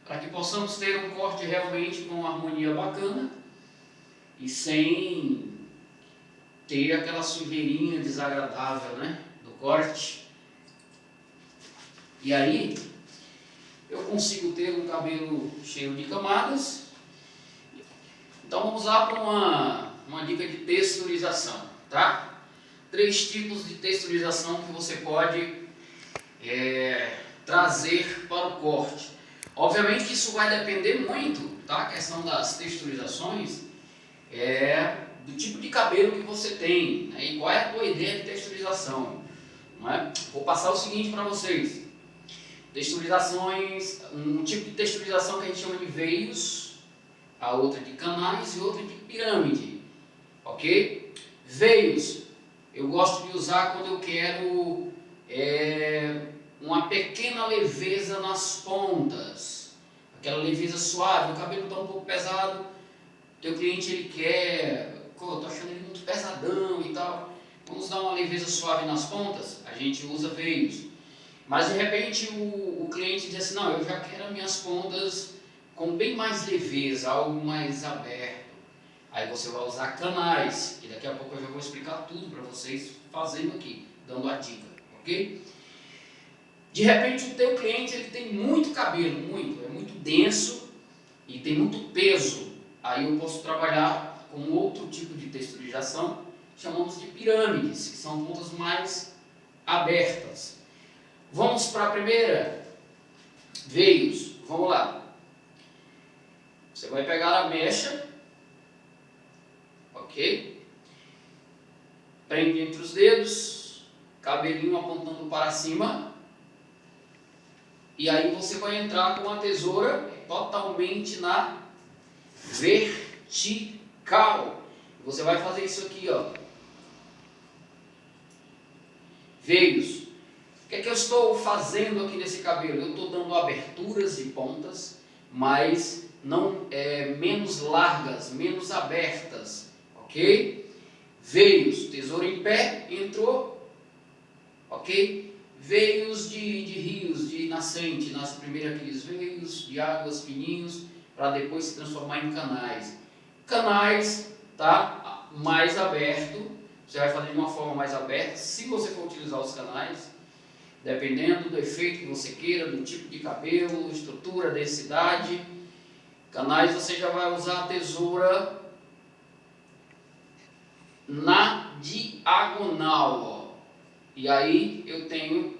para que possamos ter um corte realmente com uma harmonia bacana e sem ter aquela sujeirinha desagradável, né, do corte. E aí eu consigo ter um cabelo cheio de camadas. Então vamos lá para uma dica de texturização, tá? 3 tipos de texturização que você pode trazer para o corte. Obviamente que isso vai depender muito, tá? A questão das texturizações do tipo de cabelo que você tem, né? E qual é a tua ideia de texturização, não é? Vou passar o seguinte para vocês. Texturizações, um tipo de texturização que a gente chama de veios, a outra de canais e outra de pirâmide, ok? Veios, eu gosto de usar quando eu quero uma pequena leveza nas pontas, aquela leveza suave. O cabelo está um pouco pesado, teu cliente ele quer, estou achando ele muito pesadão e tal, vamos dar uma leveza suave nas pontas, a gente usa veios. Mas de repente o cliente diz assim, não, eu já quero as minhas pontas com bem mais leveza, algo mais aberto. Aí você vai usar canais, e daqui a pouco eu já vou explicar tudo para vocês fazendo aqui, dando a dica, ok? De repente o teu cliente ele tem muito cabelo, é muito denso e tem muito peso. Aí eu posso trabalhar com outro tipo de texturização, chamamos de pirâmides, que são pontas mais abertas. Vamos para a primeira, veios, vamos lá. Você vai pegar a mecha, ok? Prende entre os dedos, cabelinho apontando para cima. E aí você vai entrar com a tesoura totalmente na vertical. Você vai fazer isso aqui, ó. Veios. O que é que eu estou fazendo aqui nesse cabelo? Eu estou dando aberturas de pontas, mas não menos largas, menos abertas, ok? Veios, tesoura em pé, entrou, ok? Veios de rios, de nascente, nasce primeiro aqueles veios de águas fininhos, para depois se transformar em canais. Canais, tá? Mais aberto, você vai fazer de uma forma mais aberta, se você for utilizar os canais, dependendo do efeito que você queira, do tipo de cabelo, estrutura, densidade. Canais você já vai usar a tesoura na diagonal, ó. E aí eu tenho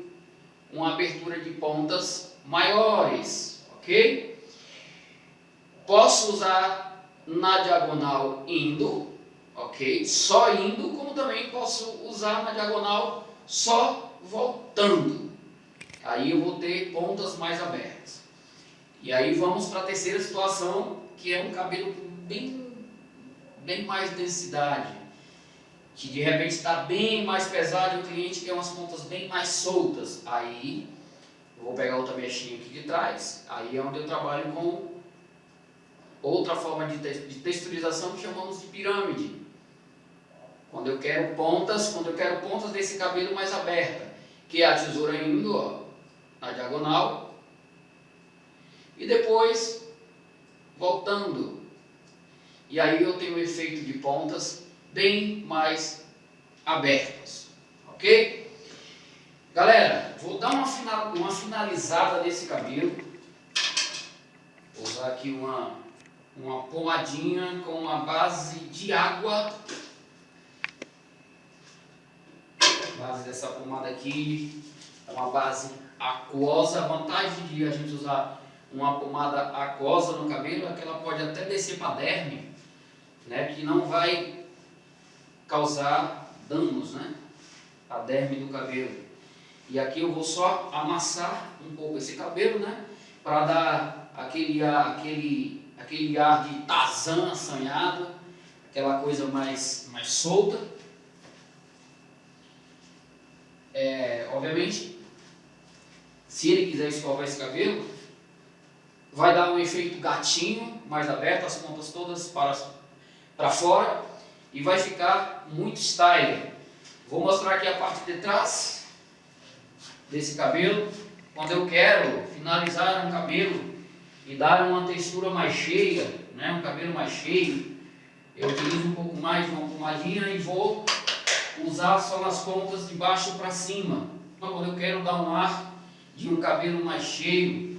uma abertura de pontas maiores, ok? Posso usar na diagonal indo, ok? Só indo, como também posso usar na diagonal só voltando. Aí eu vou ter pontas mais abertas. E aí vamos para a terceira situação, que é um cabelo bem mais densidade, que de repente está bem mais pesado e o cliente quer umas pontas bem mais soltas. Aí eu vou pegar outra mechinha aqui de trás, aí é onde eu trabalho com outra forma de texturização que chamamos de pirâmide. Quando eu quero pontas desse cabelo mais aberta, que é a tesoura indo, ó, na diagonal, e depois voltando. E aí eu tenho um efeito de pontas bem mais abertas, ok? Galera, vou dar uma finalizada nesse cabelo. Vou usar aqui uma pomadinha com uma base de água. A base dessa pomada aqui é uma base aquosa. A vantagem de a gente usar uma pomada aquosa no cabelo é que ela pode até descer para a derme, né, que não vai causar danos, né, a derme do cabelo. E aqui eu vou só amassar um pouco esse cabelo, né, para dar aquele ar de Tarzan assanhado, aquela coisa mais solta. Obviamente, se ele quiser escovar esse cabelo, vai dar um efeito gatinho, mais aberto, as pontas todas para fora, e vai ficar muito style. Vou mostrar aqui a parte de trás desse cabelo. Quando eu quero finalizar um cabelo e dar uma textura mais cheia, né, um cabelo mais cheio, eu utilizo um pouco mais de uma pomadinha e vou usar só nas pontas de baixo para cima. Então, quando eu quero dar um ar de um cabelo mais cheio,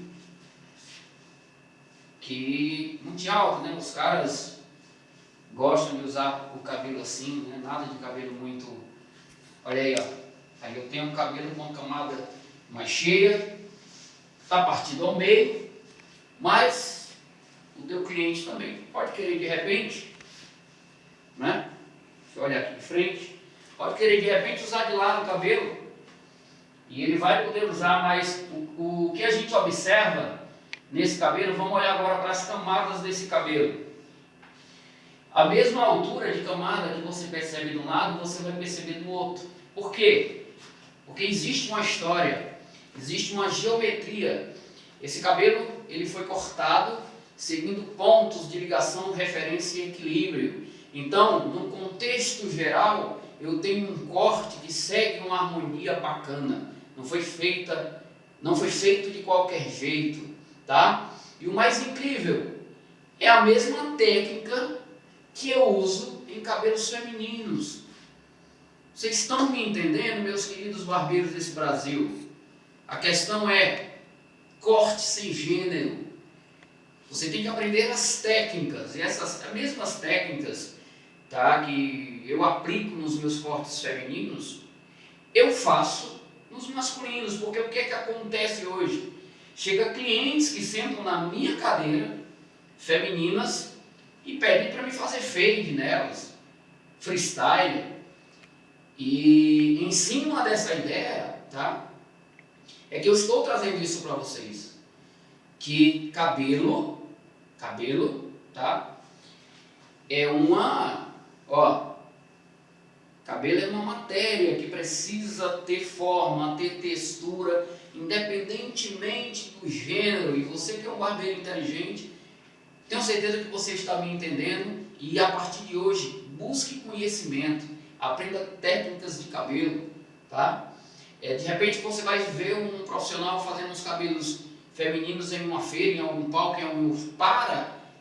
que muito alto, né? Os caras gostam de usar o cabelo assim, né? Nada de cabelo muito... Olha aí, ó. Aí eu tenho um cabelo com uma camada mais cheia, está partido ao meio, mas o teu cliente também pode querer de repente, né? Deixa eu olhar aqui de frente. Pode querer de repente usar de lado o cabelo e ele vai poder usar, mas o que a gente observa nesse cabelo, vamos olhar agora para as camadas desse cabelo. A mesma altura de camada que você percebe de um lado, você vai perceber do outro. Por quê? Porque existe uma história, existe uma geometria. Esse cabelo ele foi cortado seguindo pontos de ligação, referência e equilíbrio. Então, no contexto geral, eu tenho um corte que segue uma harmonia bacana. Não foi feito de qualquer jeito, tá? E o mais incrível é a mesma técnica que eu uso em cabelos femininos. Vocês estão me entendendo, meus queridos barbeiros desse Brasil? A questão é corte sem gênero. Você tem que aprender as técnicas, e essas mesmas técnicas, tá, que eu aplico nos meus cortes femininos, eu faço nos masculinos, porque o que é que acontece hoje? Chega clientes que sentam na minha cadeira, femininas, e pedem para me fazer fade nelas, freestyle, e em cima dessa ideia, tá, é que eu estou trazendo isso para vocês, que cabelo, tá, é cabelo é uma matéria que precisa ter forma, ter textura, independentemente do gênero. E você que é um barbeiro inteligente, tenho certeza que você está me entendendo. E a partir de hoje, busque conhecimento, aprenda técnicas de cabelo, tá? De repente você vai ver um profissional fazendo os cabelos femininos em uma feira, em algum palco,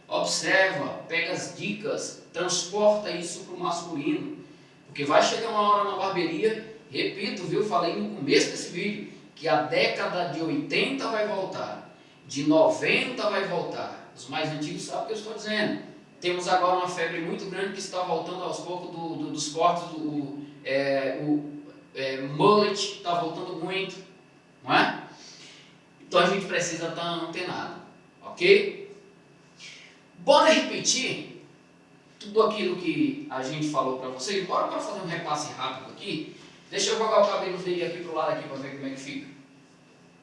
observa, pega as dicas, transporta isso para o masculino. Porque vai chegar uma hora na barbearia, repito, viu, falei no começo desse vídeo, que a década de 80 vai voltar, de 90 vai voltar. Os mais antigos sabem o que eu estou dizendo. Temos agora uma febre muito grande que está voltando aos poucos dos cortes, mullet está voltando muito, não é? Então a gente precisa estar antenado, ok? Bora repetir tudo aquilo que a gente falou para vocês. Bora fazer um repasse rápido aqui. Deixa eu jogar o cabelo dele aqui pro lado aqui para ver como é que fica.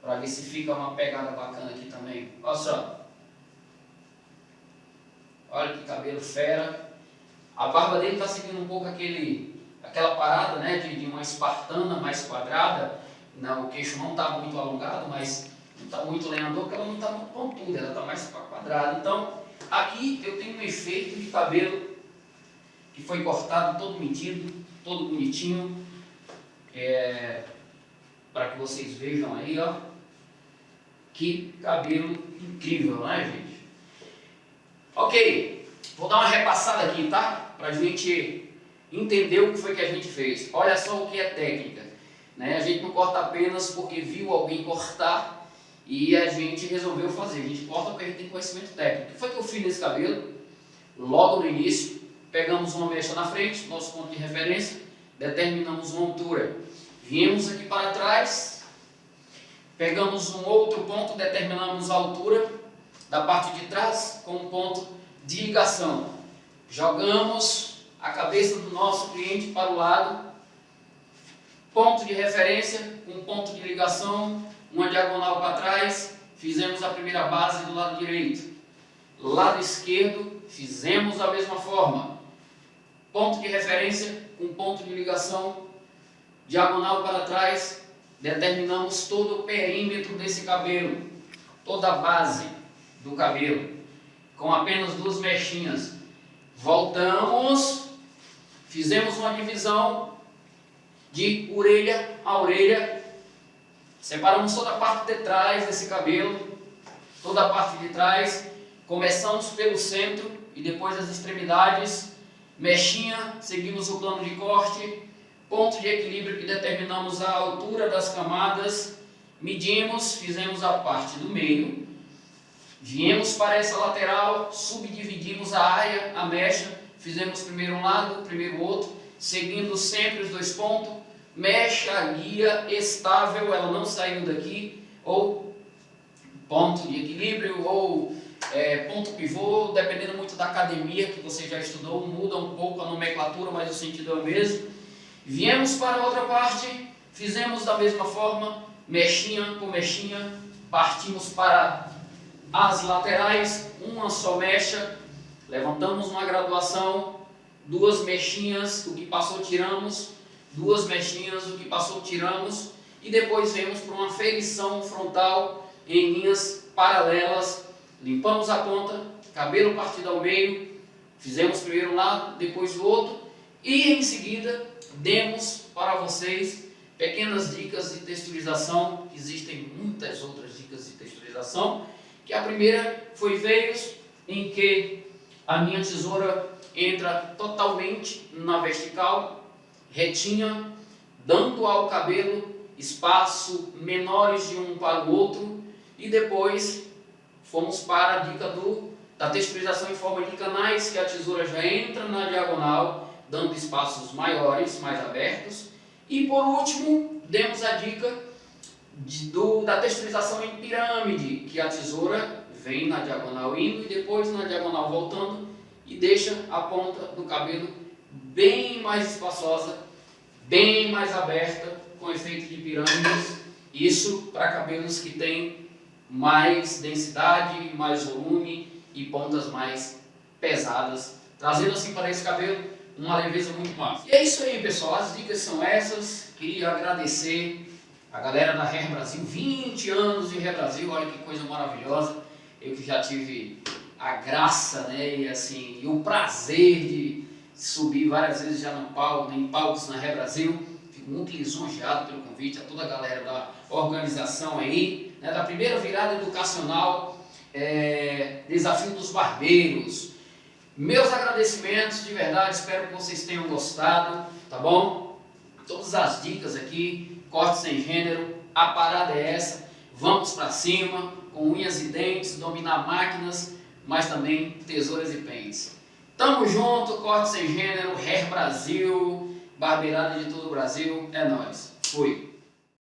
Para ver se fica uma pegada bacana aqui também. Olha só. Olha que cabelo fera. A barba dele está seguindo um pouco aquela parada, né, de uma espartana mais quadrada. Não, o queixo não está muito alongado, mas não está muito lenhador, porque ela não está muito pontuda, ela está mais quadrada. Então, aqui eu tenho um efeito de cabelo que foi cortado todo medido, todo bonitinho. Para que vocês vejam aí, ó, que cabelo incrível, né, gente? Ok, vou dar uma repassada aqui, tá? Para a gente entender o que foi que a gente fez. Olha só o que é técnica, né? A gente não corta apenas porque viu alguém cortar e a gente resolveu fazer. A gente corta porque a gente tem conhecimento técnico. O que foi que eu fiz nesse cabelo? Logo no início, pegamos uma mecha na frente, nosso ponto de referência, determinamos uma altura. Viemos aqui para trás, pegamos um outro ponto, determinamos a altura da parte de trás com um ponto de ligação. Jogamos a cabeça do nosso cliente para o lado, ponto de referência com ponto de ligação, uma diagonal para trás, fizemos a primeira base do lado direito. Lado esquerdo, fizemos a mesma forma. Ponto de referência com ponto de ligação, diagonal para trás, determinamos todo o perímetro desse cabelo, toda a base do cabelo, com apenas 2 mechinhas. Voltamos, fizemos uma divisão de orelha a orelha, separamos toda a parte de trás desse cabelo, toda a parte de trás, começamos pelo centro e depois as extremidades, mechinha, seguimos o plano de corte, ponto de equilíbrio que determinamos a altura das camadas, medimos, fizemos a parte do meio, viemos para essa lateral, subdividimos a área, a mecha, fizemos primeiro um lado, primeiro outro, seguindo sempre os 2 pontos, mecha, guia, estável, ela não saiu daqui, ou ponto de equilíbrio, ou ponto pivô, dependendo muito da academia que você já estudou, muda um pouco a nomenclatura, mas o sentido é o mesmo. Viemos para a outra parte, fizemos da mesma forma, mechinha com mechinha, partimos para as laterais, uma só mecha, levantamos uma graduação, 2 mechinhas, o que passou tiramos, 2 mechinhas, o que passou tiramos, e depois vemos para uma ferição frontal em linhas paralelas, limpamos a ponta, cabelo partido ao meio, fizemos primeiro um lado, depois o outro, e em seguida demos para vocês pequenas dicas de texturização. Existem muitas outras dicas de texturização, que a primeira foi veios, em que a minha tesoura entra totalmente na vertical, retinha, dando ao cabelo espaço menores de um para o outro, e depois fomos para a dica da texturização em forma de canais, que a tesoura já entra na diagonal, dando espaços maiores, mais abertos. E por último, demos a dica da texturização em pirâmide, que a tesoura vem na diagonal indo e depois na diagonal voltando e deixa a ponta do cabelo bem mais espaçosa, bem mais aberta, com efeito de pirâmides. Isso para cabelos que têm mais densidade, mais volume e pontas mais pesadas, trazendo assim para esse cabelo uma leveza muito massa. E é isso aí, pessoal, as dicas são essas. Queria agradecer a galera da Hair Brasil, 20 anos de Hair Brasil, olha que coisa maravilhosa. Eu que já tive a graça, né, e assim, e o prazer de subir várias vezes já no palco, em palcos na Hair Brasil. Fico muito lisonjeado pelo convite, a toda a galera da organização aí, né, da primeira virada educacional, Desafio dos Barbeiros. Meus agradecimentos, de verdade, espero que vocês tenham gostado, tá bom? Todas as dicas aqui, corte sem gênero, a parada é essa, vamos para cima, com unhas e dentes, dominar máquinas, mas também tesouras e pentes. Tamo junto, corte sem gênero, Hair Brasil, barbeirada de todo o Brasil, é nóis. Fui.